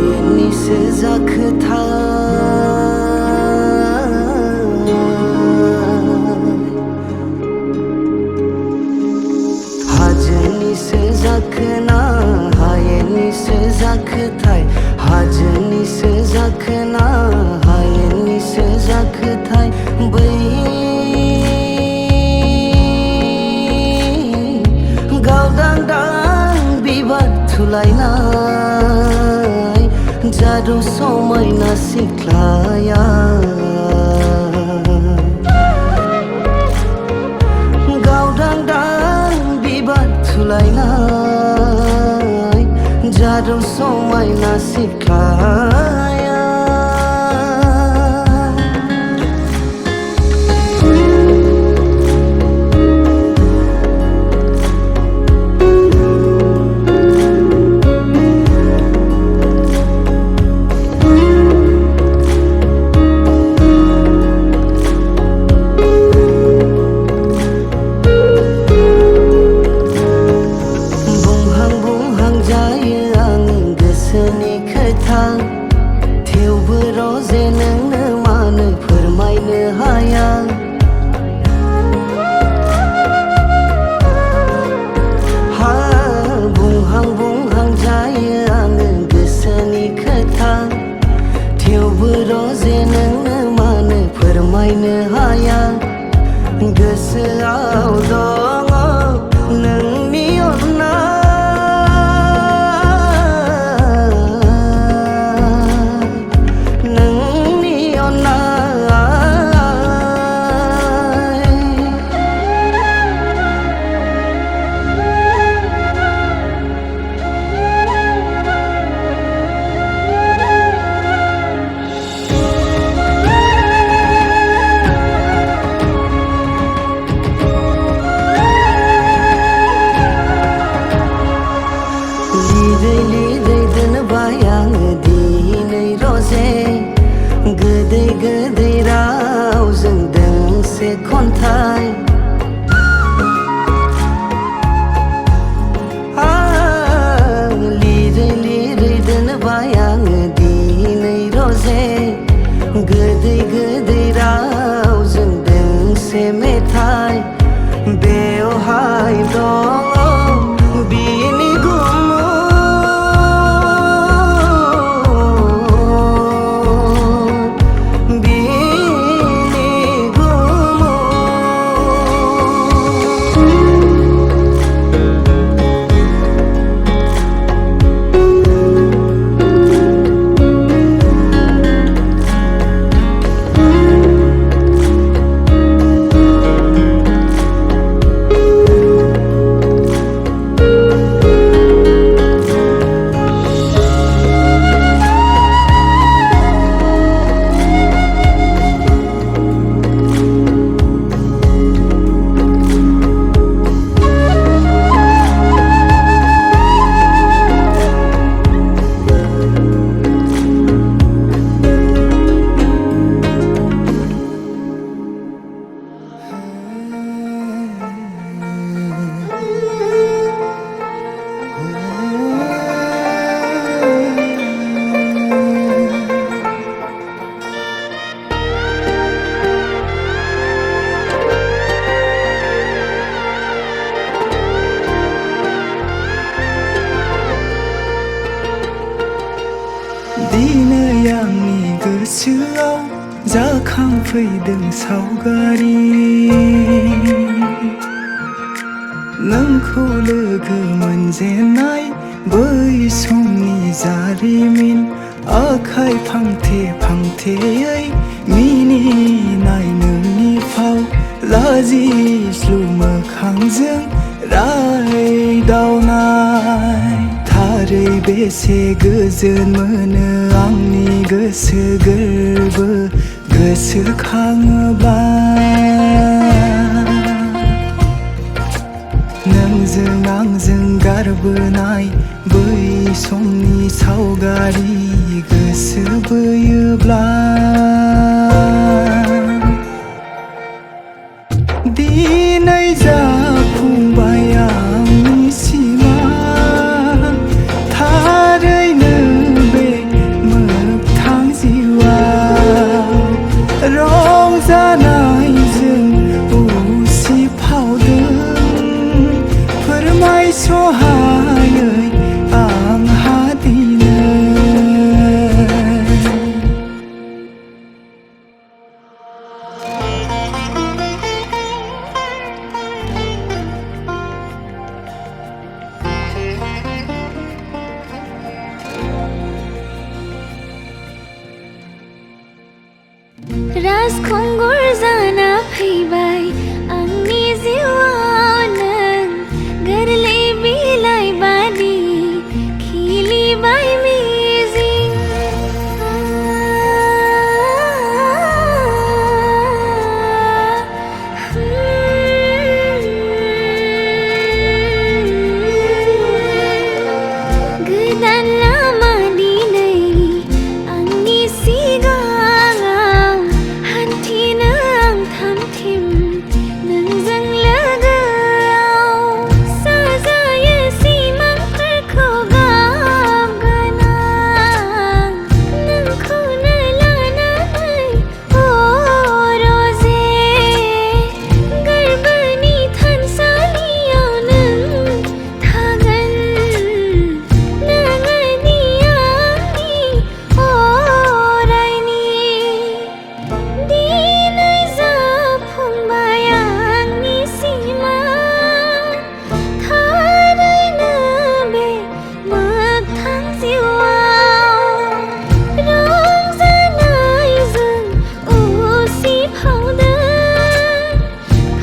हायेननिसो जाखोथाय हाजोनिसो जाखोना हायेननिसो जाखोथाय हाजोनिसो जाखोना हायेननिसो जाखोथाय बै गावदांदां बिबार थुलायनाय जादु समायना सिख्लाया गावदांदां बिबार थुलायनाय जादु समायना सिख्लाया थेवबो रजे नोंनो मानो फोरमायनो हाया बुंहां बुंहां जायो आङो गोसोनि खोथा थेवबो रजे नोंनो मानो फोरमायनो हाया गोसोआव दङ नोंनि अननाय लिरै दोनबाय आङो दिनै रजे गोदै गोदै रावजों दोंसे खन्थाइ लिरै दोनबाय आङो दिनै रजे गोदै गोदै रावजों दोंसे मेथाइ बेवहाय दङ बिनि दिनै आंनि गोसोआव जाखांफैदों सावगारि नोंखौ लोगो मोनजेननाय बै समनि जारिमिन आखाइ फांथे फांथेयै मिनिनाय नोंनि फाव लाजिस्लु मोखांजों रायदावनाय थारै बेसे गोजोन मोनो आंनि गोसो गोरबो गोसोखाङोब्ला नोंजों आंजों गारबोनाय बै समनि सावगारि गोसो बोयोब्ला दिनै जाफुंबाय आंनि सिमां थारैनो बे Ras khongor zana phaibai angni ziwan garle bilai badi khili bai mizing Gedan lama dinai angni sigang hanti nang tham thim nang zang lagao sajaya simang par kho gam ganang nang kho na lana mai o roze garbani than saliyaw nang thagan nangani ani o raini dinai za phung bayang ni sima tharai na be mak thang siwao rong zanai zung u si phau da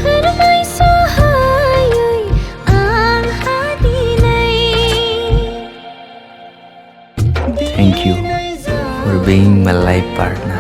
phar mai so hayai ang hadi nai Thank you for being my life partner.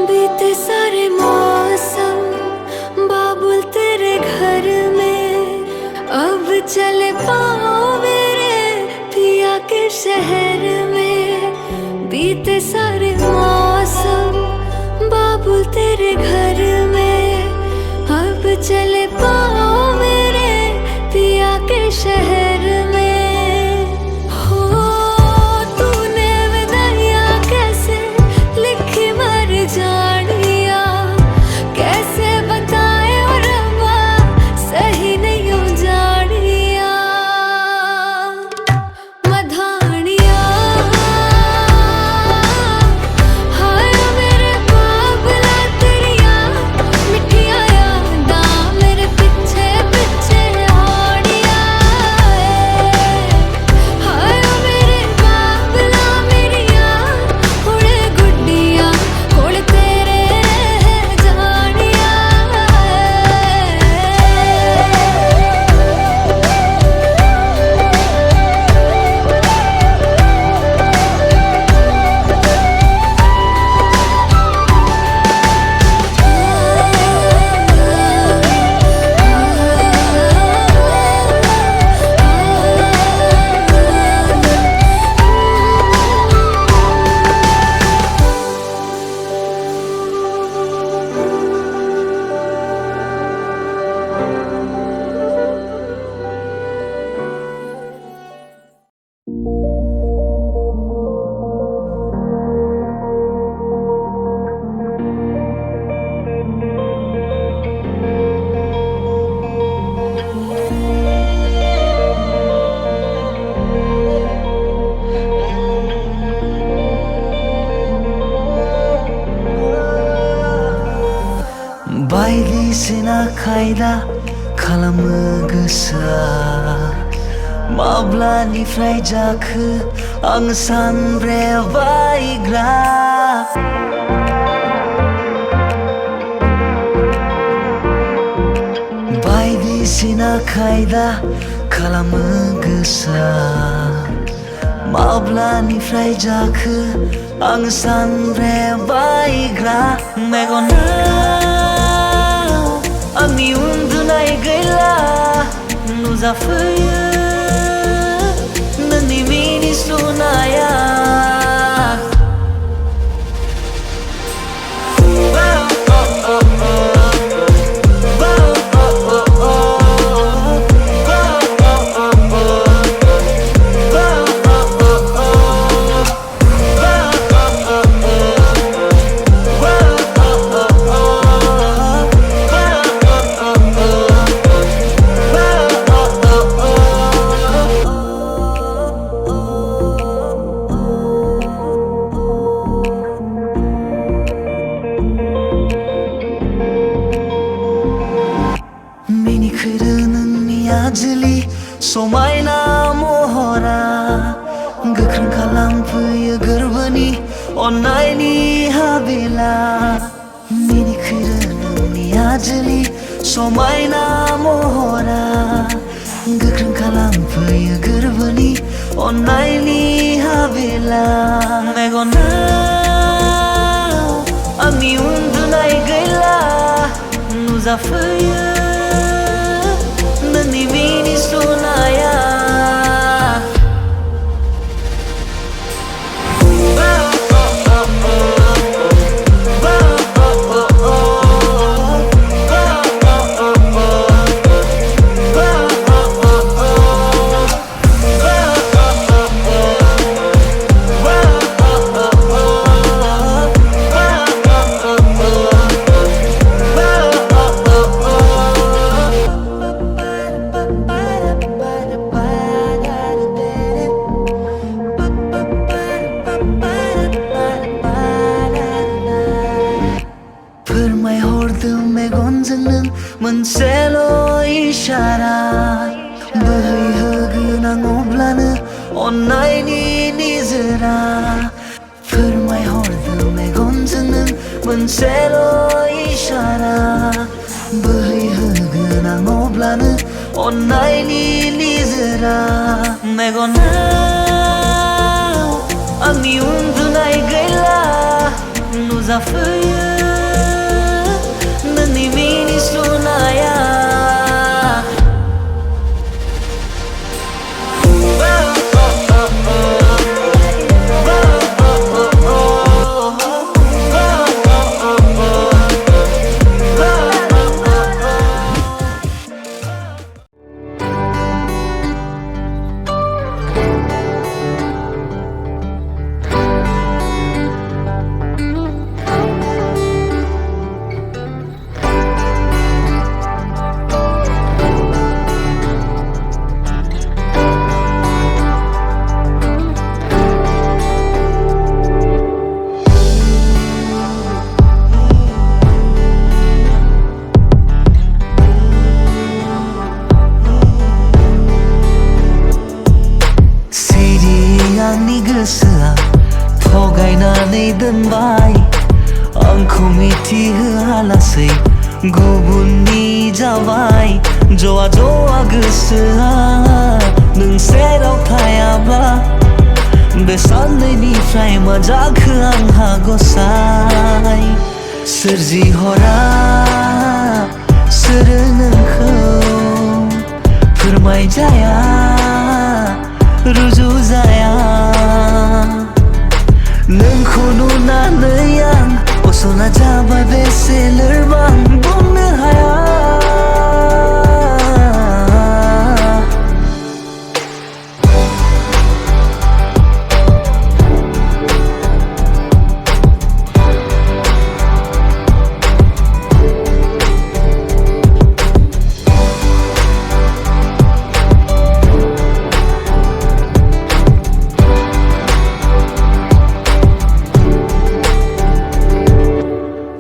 बीते सारे मौसम बाबुल तेरे घर में अब चले पाओ मेरे पिया के शहर में बीते सारे मौसम बाबुल तेरे घर में अब चले पाओ मेरे पिया के शहर में हो तूने विदाइयां कैसे लिखी मर जानिया कैसे बताए और रब्बा सही नहीं हो जानिया मधानिया खायदा खालामो गोसोआ माब्लानिफ्राय जाखो आं सानब्रेबायग्रा बायदिसिना खायदा खालामो गोसोआ माब्लानिफ्राय जाखो आं सानब्रेबायग्रा मेगनाव आंनि उन्दुनाय गैला नुजाफैयो नोंनि मिनिस्लुनाया आजलि समायना महरा गोख्रों खालामफैयो गोरबोनि अननायनि हाबिला मिनिखोरो नोंनि आजलि समायना महरा गोख्रों खालामफैयो गोरबोनि अननायनि हाबिला मेगनाव आंनि उन्दुनाय गैला नुजाफैयो नोंनि मिनिस्लुनाया मेगनजों नों मोनसेल' इशारा बोहैहोगोन आं अब्लानो अननायनि निजोरा फोरमायहरदों मेगनजों नों मोनसेल' इशारा बोहैहोगोन आं अब्लानो अननायनि निजोरा मेगनाव आंनि उन्दुनाय गैला नुजाफैयो नोंनि मिनिस्लुनाया आंनि गोसोआ थगायनानै दोनबाय आंखौ मिथिहोआलासै गुबुननि जाबाय जवा जवा गोसोआ नों सेराव थायाब्ला बे साननैनिफ्राय मा जाखो आंहा गसाय सोरजिहरा सोर नोंखौ फोरमायजाया रुजु जाया नोंखौ नुनानै आं असला जाबाय बेसे लोरबां बुंनो हाया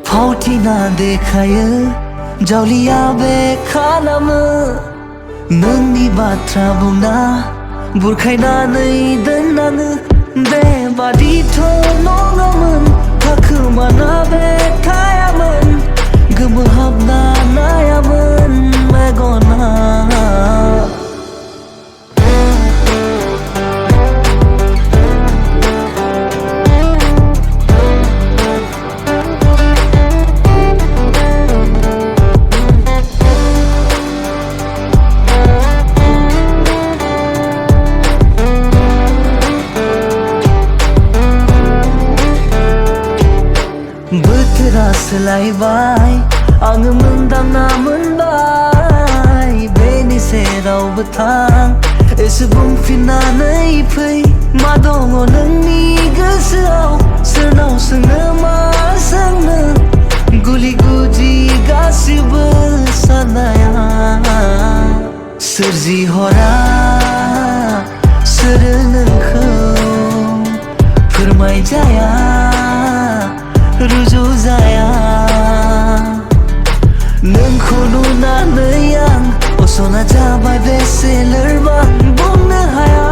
फावथिना देखायो जावलिया बे खालामो नोंनि बाथ्रा बुंना बुरखायनानै दोननाङो बेबादिथ' नङामोन थाखोमाना बे थायामोन गोमोहाबना नायामोन मेगना बोथोरा सोलायबाय आङो मोनदांना मोनबाय बेनि सेरावबो थां एसे बुंफिननानै फै मा दङ नोंनि गोसोआव सोरनाव सोंनो मा सोंनो गुलि गुदि गासिबो साननाया सोरजिहरा सोरो नोंखौ फोरमायजाया रुजु जाया नोंखौ नुनानै आं असना जाबाय बेसे लोरबां बुंनो हाया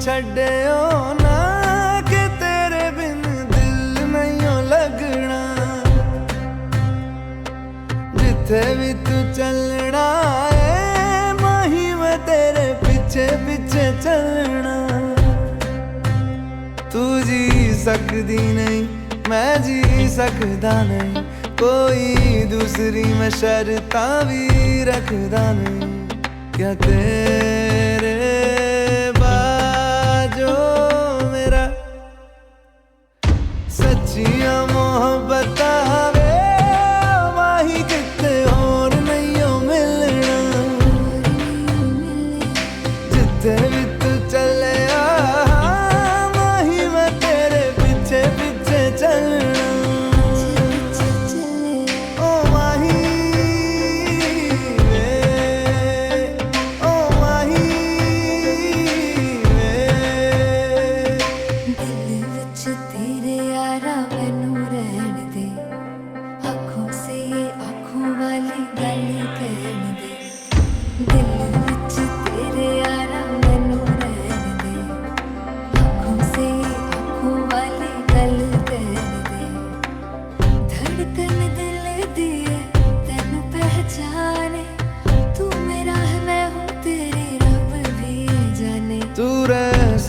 छड्डियो ना कि तेरे बिन दिल नहीं लगना जिथे भी तू चलना है माही मैं तेरे पीछे पीछे चलना तू जी सकदी नहीं मैं जी सकदा नहीं कोई दूसरी मैं शर्तां भी रखदा नहीं क्या तेरे जो मेरा सच्चियां मोहब्बत वे माही किते और नहीं हो मिलना जिथे भी तू चले माही मैं तेरे पीछे पीछे चलना ओ माही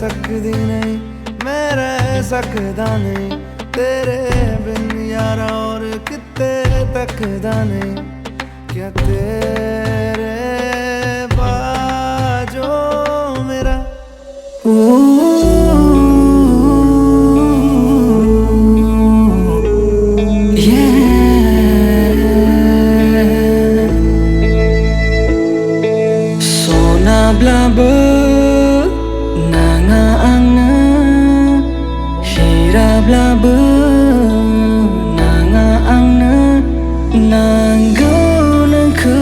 सकदी नहीं मैं रह सकदा नहीं तेरे बिन यारा और किते तकदा नहीं क्या तेरे बाजो मेरा Sona blabber Blabber nanga angna nanggo nangku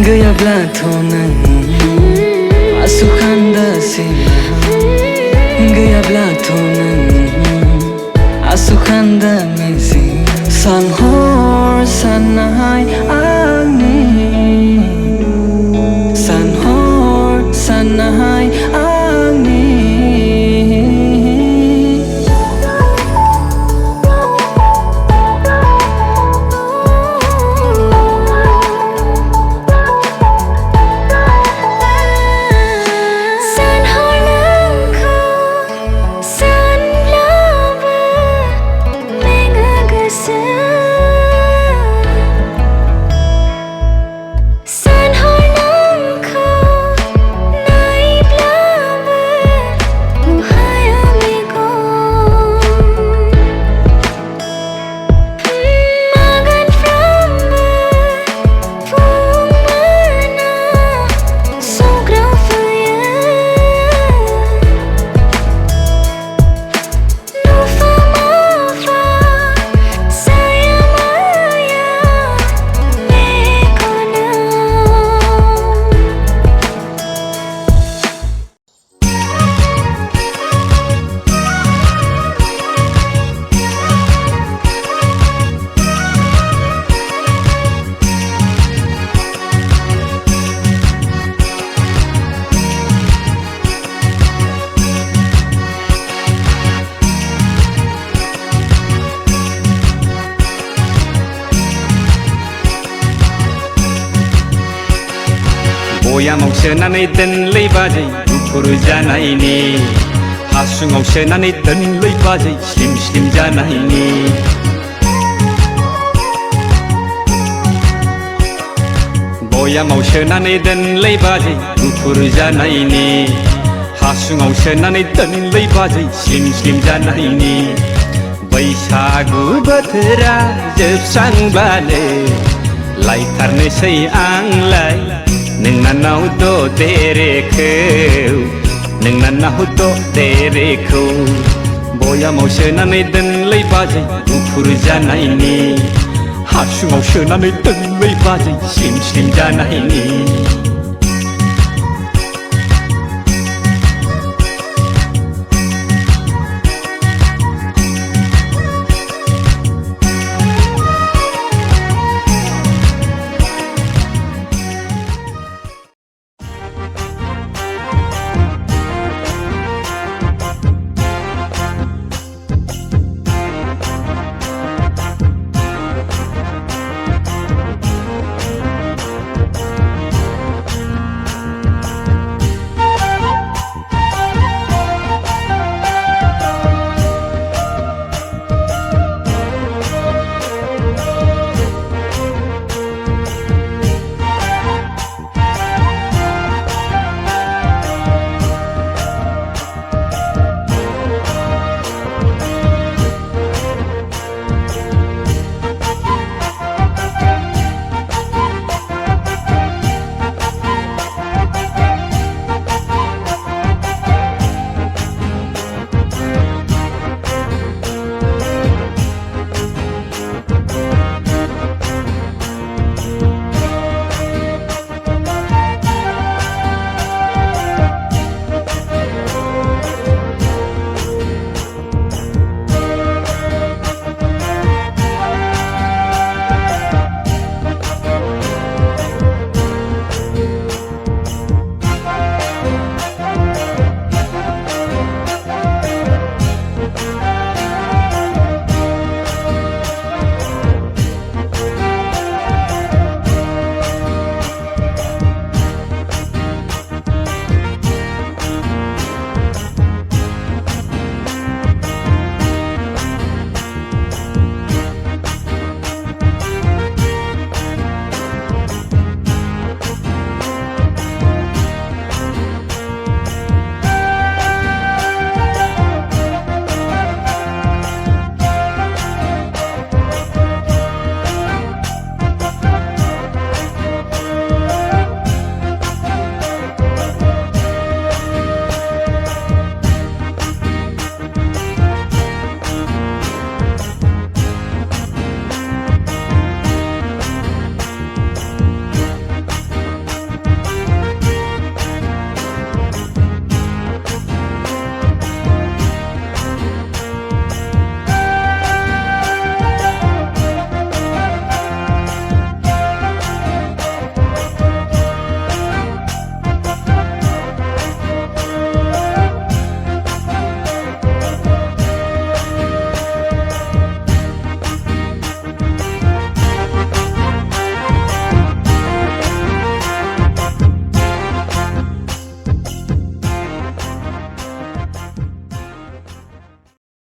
गैयाब्लाथ' नों आसुखान्दासिम गैयाब्लाथ' नों आसुखान्दा मिजिं सानहर साननाय आंनि सानहर साननाय आंनि बयामाव सोनानै दोनलै बाजै गुफुर जानायनि हासुङाव सोनानै दोनलै बाजै स्लिम स्लिम जानायनि बयामाव सोनानै दोनलै बाजै गुफुर जानायनि हासुङाव सोनानै दोनलै बाजै स्लिम स्लिम जानायनि बैसागु बोथोरा जोबस्रांब्लानो लायथारनोसै आंलाय नोंनानाव ददेरेखौ नोंनानाव ददेरेखौ बयामाव सोनानै दोनलै बाजै गुफुर जानायनि हासुङाव सोनानै दोनलै बाजै स्लिम स्लिम जानायनि